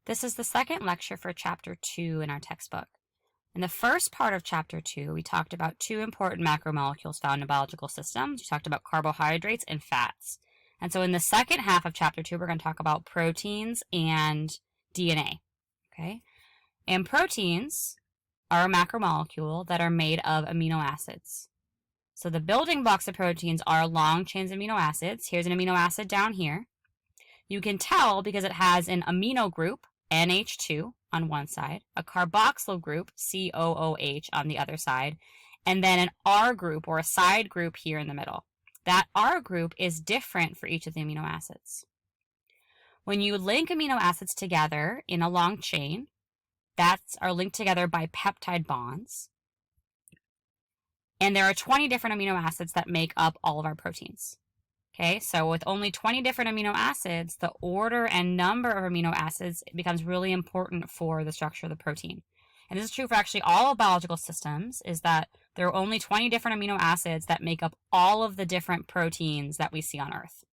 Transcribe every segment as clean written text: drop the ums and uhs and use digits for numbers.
This is the second lecture for Chapter 2 in our textbook. In the first part of Chapter 2, we talked about two important macromolecules found in biological systems. We talked about carbohydrates and fats. And so in the second half of Chapter 2, we're going to talk about proteins and DNA. Okay? And proteins are a macromolecule that are made of amino acids. So the building blocks of proteins are long chains of amino acids. Here's an amino acid down here. You can tell because it has an amino group, NH2, on one side, a carboxyl group, COOH, on the other side, and then an R group or a side group here in the middle. That R group is different for each of the amino acids. When you link amino acids together in a long chain, are linked together by peptide bonds. And there are 20 different amino acids that make up all of our proteins. Okay, so with only 20 different amino acids, the order and number of amino acids becomes really important for the structure of the protein. And this is true for actually all of biological systems, is that there are only 20 different amino acids that make up all of the different proteins that we see on Earth.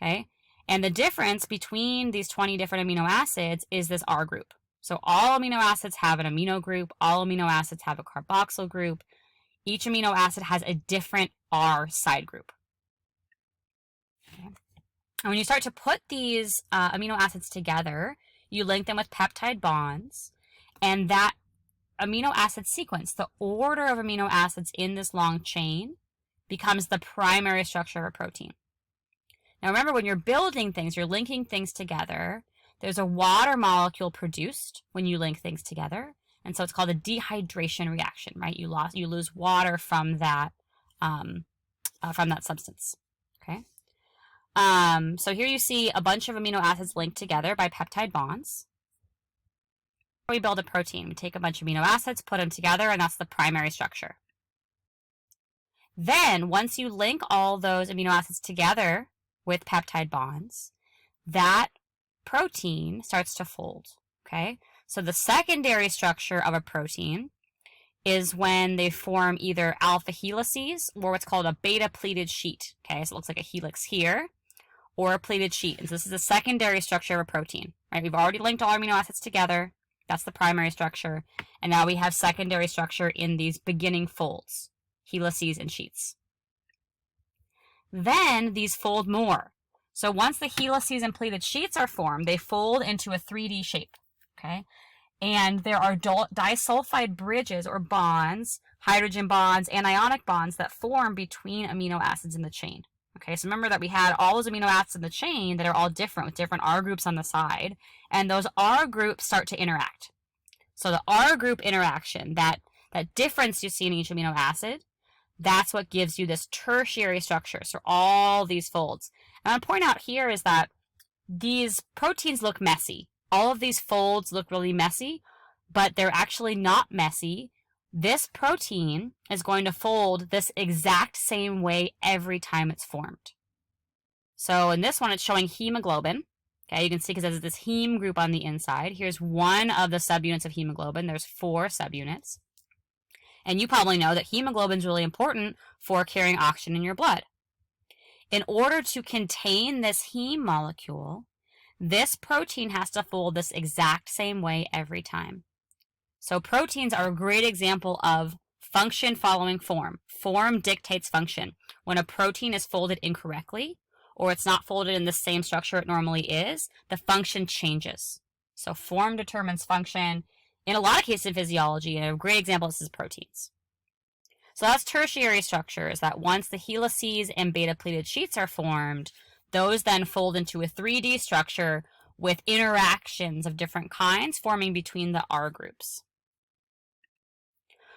Okay, and the difference between these 20 different amino acids is this R group. So all amino acids have an amino group, all amino acids have a carboxyl group. Each amino acid has a different R side group. Okay. And when you start to put these amino acids together, you link them with peptide bonds, and that amino acid sequence, the order of amino acids in this long chain, becomes the primary structure of a protein. Now remember, when you're building things, you're linking things together, there's a water molecule produced when you link things together. And so it's called a dehydration reaction, right? You lose water from that substance. Okay. So here you see a bunch of amino acids linked together by peptide bonds. We build a protein. We take a bunch of amino acids, put them together, and that's the primary structure. Then, once you link all those amino acids together with peptide bonds, that protein starts to fold. Okay. So the secondary structure of a protein is when they form either alpha helices or what's called a beta pleated sheet. Okay, so it looks like a helix here, or a pleated sheet. And so this is the secondary structure of a protein. Right? We've already linked all our amino acids together. That's the primary structure. And now we have secondary structure in these beginning folds, helices and sheets. Then these fold more. So once the helices and pleated sheets are formed, they fold into a 3D shape. Okay, and there are disulfide bridges or bonds, hydrogen bonds, anionic bonds that form between amino acids in the chain. Okay, so remember that we had all those amino acids in the chain that are all different with different R groups on the side, and those R groups start to interact. So the R group interaction, that difference you see in each amino acid, that's what gives you this tertiary structure. So all these folds. And I want to point out here is that these proteins look messy. All of these folds look really messy, but they're actually not messy. This protein is going to fold this exact same way every time it's formed. So in this one, it's showing hemoglobin. Okay, you can see because there's this heme group on the inside. Here's one of the subunits of hemoglobin. There's 4 subunits. And you probably know that hemoglobin is really important for carrying oxygen in your blood. In order to contain this heme molecule, this protein has to fold this exact same way every time. So proteins are a great example of function following form. Form dictates function. When a protein is folded incorrectly, or it's not folded in the same structure it normally is, the function changes. So form determines function. In a lot of cases in physiology, and a great example of this is proteins. So that's tertiary structures, that once the helices and beta pleated sheets are formed, those then fold into a 3D structure with interactions of different kinds forming between the R groups.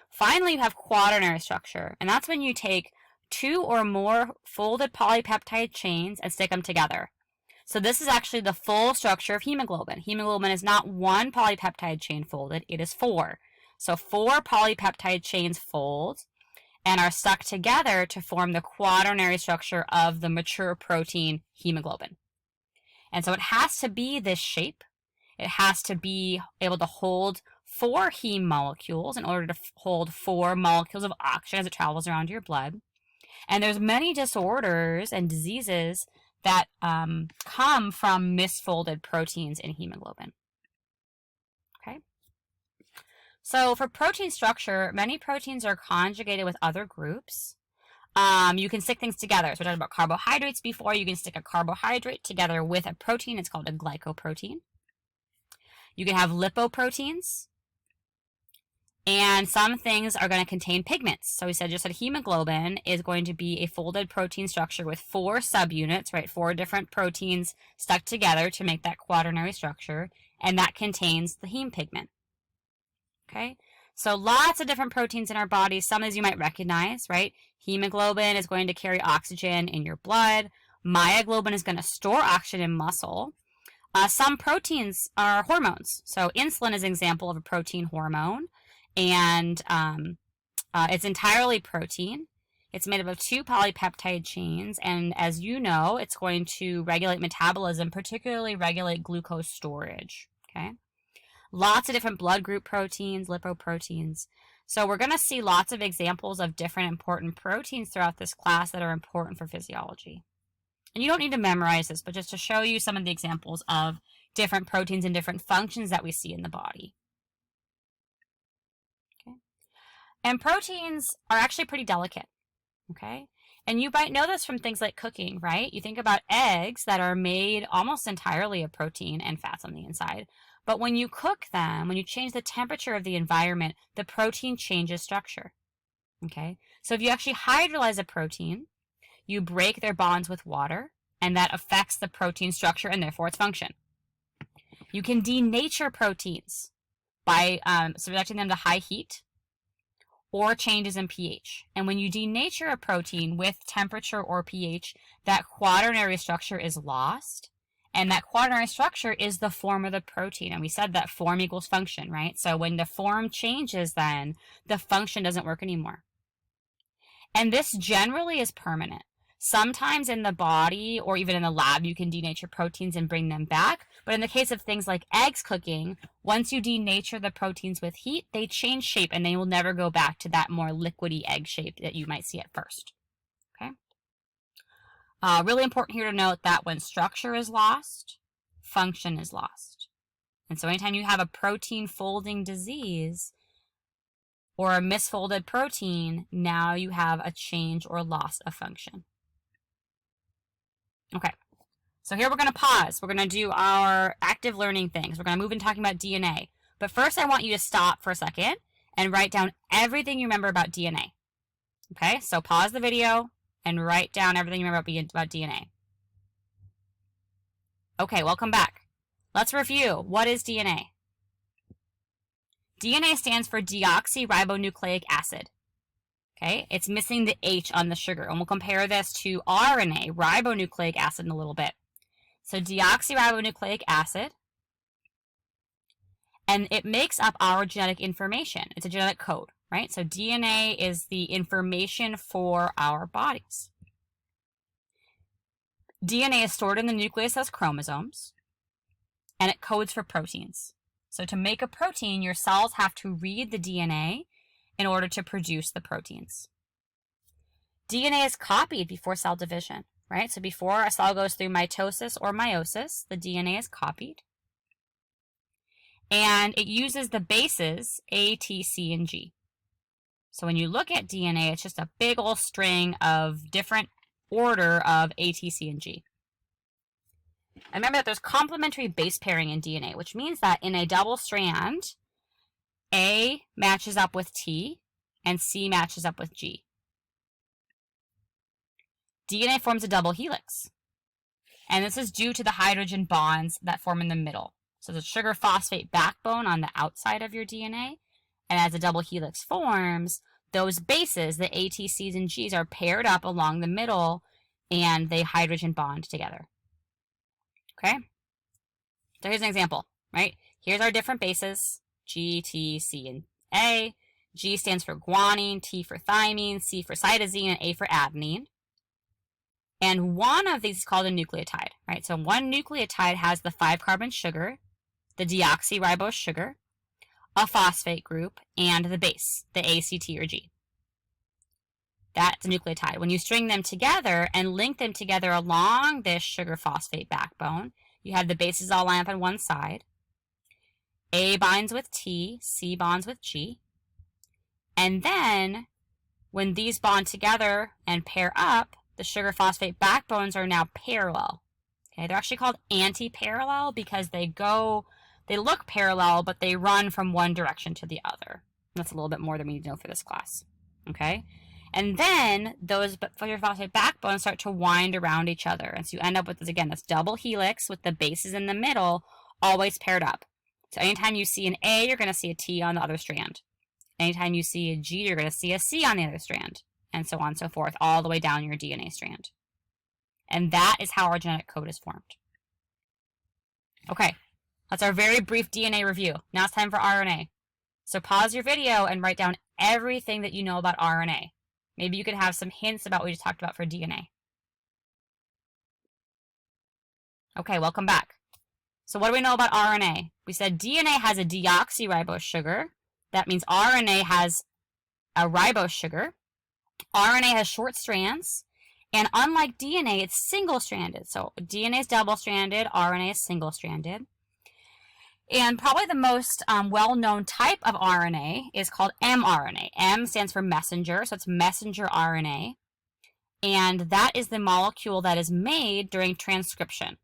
Finally, you have quaternary structure, and that's when you take 2 or more folded polypeptide chains and stick them together. So this is actually the full structure of hemoglobin. Hemoglobin is not 1 polypeptide chain folded, it is 4. So 4 polypeptide chains fold and are stuck together to form the quaternary structure of the mature protein hemoglobin. And so it has to be this shape. It has to be able to hold 4 heme molecules in order to hold 4 molecules of oxygen as it travels around your blood. And there's many disorders and diseases that come from misfolded proteins in hemoglobin. Okay. So for protein structure, many proteins are conjugated with other groups. You can stick things together. So we talked about carbohydrates before. You can stick a carbohydrate together with a protein. It's called a glycoprotein. You can have lipoproteins. And some things are going to contain pigments. So we said hemoglobin is going to be a folded protein structure with 4 subunits, right? 4 different proteins stuck together to make that quaternary structure. And that contains the heme pigment. Okay? So lots of different proteins in our bodies. Some of these you might recognize, right? Hemoglobin is going to carry oxygen in your blood. Myoglobin is going to store oxygen in muscle. Some proteins are hormones. So insulin is an example of a protein hormone. And it's entirely protein. It's made up of 2 polypeptide chains. And as you know, it's going to regulate metabolism, particularly regulate glucose storage. Okay? Lots of different blood group proteins, lipoproteins. So we're going to see lots of examples of different important proteins throughout this class that are important for physiology. And you don't need to memorize this, but just to show you some of the examples of different proteins and different functions that we see in the body. Okay. And proteins are actually pretty delicate. Okay. And you might know this from things like cooking, right? You think about eggs that are made almost entirely of protein and fats on the inside. But when you cook them, when you change the temperature of the environment, the protein changes structure. Okay? So if you actually hydrolyze a protein, you break their bonds with water, and that affects the protein structure and therefore its function. You can denature proteins by subjecting them to high heat or changes in pH. And when you denature a protein with temperature or pH, that quaternary structure is lost. And that quaternary structure is the form of the protein. And we said that form equals function, right? So when the form changes, then the function doesn't work anymore. And this generally is permanent. Sometimes in the body or even in the lab, you can denature proteins and bring them back. But in the case of things like eggs cooking, once you denature the proteins with heat, they change shape and they will never go back to that more liquidy egg shape that you might see at first. Okay. Really important here to note that when structure is lost, function is lost. And so anytime you have a protein folding disease or a misfolded protein, now you have a change or loss of function. Okay, so here we're going to pause. We're going to do our active learning things. We're going to move into talking about DNA. But first I want you to stop for a second and write down everything you remember about DNA. Okay, so pause the video and write down everything you remember about DNA. Okay, welcome back. Let's review. What is DNA? DNA stands for deoxyribonucleic acid. Okay, it's missing the H on the sugar, and we'll compare this to RNA, ribonucleic acid, in a little bit. So deoxyribonucleic acid, and it makes up our genetic information. It's a genetic code, right? So DNA is the information for our bodies. DNA is stored in the nucleus as chromosomes, and it codes for proteins. So to make a protein, your cells have to read the DNA in order to produce the proteins. DNA is copied before cell division, right? So before a cell goes through mitosis or meiosis, the DNA is copied. And it uses the bases A, T, C, and G. So when you look at DNA, it's just a big old string of different order of A, T, C, and G. And remember that there's complementary base pairing in DNA, which means that in a double strand, A matches up with T and C matches up with G. DNA forms a double helix. And this is due to the hydrogen bonds that form in the middle. So the sugar phosphate backbone on the outside of your DNA. And as a double helix forms, those bases, the A, T, C's, and G's, are paired up along the middle and they hydrogen bond together. Okay? So here's an example, right? Here's our different bases, G, T, C, and A. G stands for guanine, T for thymine, C for cytosine, and A for adenine. And one of these is called a nucleotide, right? So one nucleotide has the 5-carbon sugar, the deoxyribose sugar, a phosphate group, and the base, the A, C, T, or G. That's a nucleotide. When you string them together and link them together along this sugar phosphate backbone, you have the bases all line up on one side. A binds with T, C bonds with G. And then when these bond together and pair up, the sugar phosphate backbones are now parallel. Okay, they're actually called anti-parallel because they look parallel, but they run from one direction to the other. That's a little bit more than we need to know for this class. Okay, and then those sugar phosphate backbones start to wind around each other, and so you end up with this again, this double helix with the bases in the middle, always paired up. So anytime you see an A, you're going to see a T on the other strand. Anytime you see a G, you're going to see a C on the other strand, and so on and so forth, all the way down your DNA strand. And that is how our genetic code is formed. Okay, that's our very brief DNA review. Now it's time for RNA. So pause your video and write down everything that you know about RNA. Maybe you could have some hints about what we just talked about for DNA. Okay, welcome back. So what do we know about RNA? We said DNA has a deoxyribose sugar. That means RNA has a ribose sugar. RNA has short strands. And unlike DNA, it's single-stranded. So DNA is double-stranded, RNA is single-stranded. And probably the most well-known type of RNA is called mRNA. M stands for messenger, so it's messenger RNA. And that is the molecule that is made during transcription.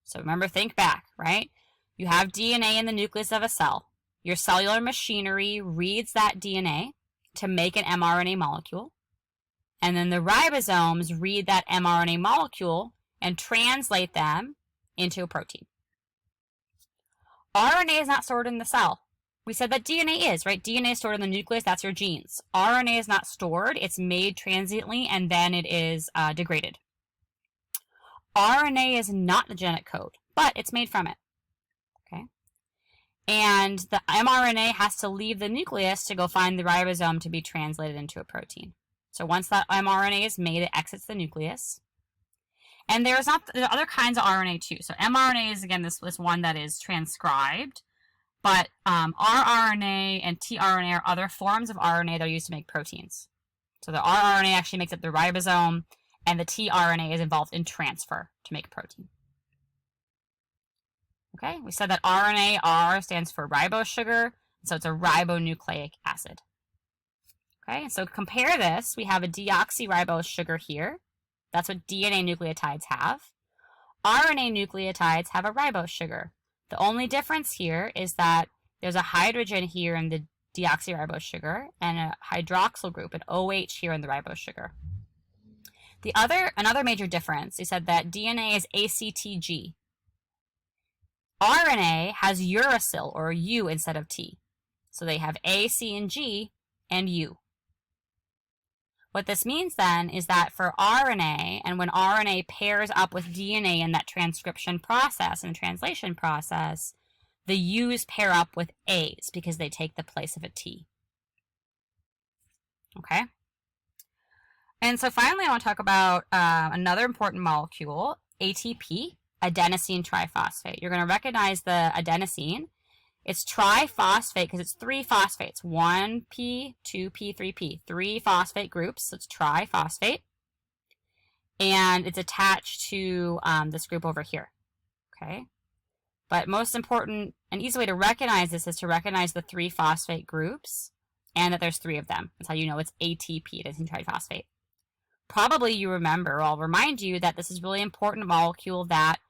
So remember, think back, right? You have DNA in the nucleus of a cell. Your cellular machinery reads that DNA to make an mRNA molecule. And then the ribosomes read that mRNA molecule and translate them into a protein. RNA is not stored in the cell. We said that DNA is, right? DNA is stored in the nucleus, that's your genes. RNA is not stored, it's made transiently and then it is degraded. RNA is not the genetic code, but it's made from it, okay? And the mRNA has to leave the nucleus to go find the ribosome to be translated into a protein. So once that mRNA is made, it exits the nucleus. And there are other kinds of RNA too. So mRNA is, again, this one that is transcribed. But rRNA and tRNA are other forms of RNA that are used to make proteins. So the rRNA actually makes up the ribosome, and the tRNA is involved in transfer to make a protein. Okay, we said that RNA, R stands for ribose sugar, so it's a ribonucleic acid. Okay, so compare this. We have a deoxyribose sugar here. That's what DNA nucleotides have. RNA nucleotides have a ribose sugar. The only difference here is that there's a hydrogen here in the deoxyribose sugar and a hydroxyl group, an OH here in the ribose sugar. Another major difference is that DNA is ACTG. RNA has uracil or U instead of T. So they have A, C, and G and U. What this means then is that for RNA, and when RNA pairs up with DNA in that transcription process and translation process, the U's pair up with A's because they take the place of a T. Okay? And so finally I want to talk about another important molecule, ATP, adenosine triphosphate. You're going to recognize the adenosine. It's triphosphate because it's 3 phosphates, 1P, 2P, 3P, 3 phosphate groups, so it's triphosphate. And it's attached to this group over here, okay? But most important and easy way to recognize this is to recognize the 3 phosphate groups and that there's 3 of them. That's how you know it's ATP, adenosine triphosphate. Probably you remember, or I'll remind you that this is a really important molecule that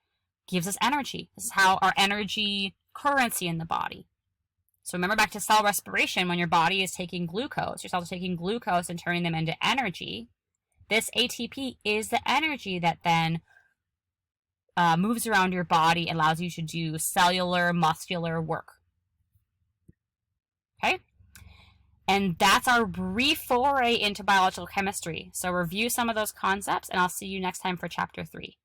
gives us energy. This is how our energy currency in the body. So remember back to cell respiration, when your body is taking glucose, your cells are taking glucose and turning them into energy. This ATP is the energy that then moves around your body and allows you to do cellular, muscular work. Okay? And that's our brief foray into biological chemistry. So review some of those concepts, and I'll see you next time for Chapter 3.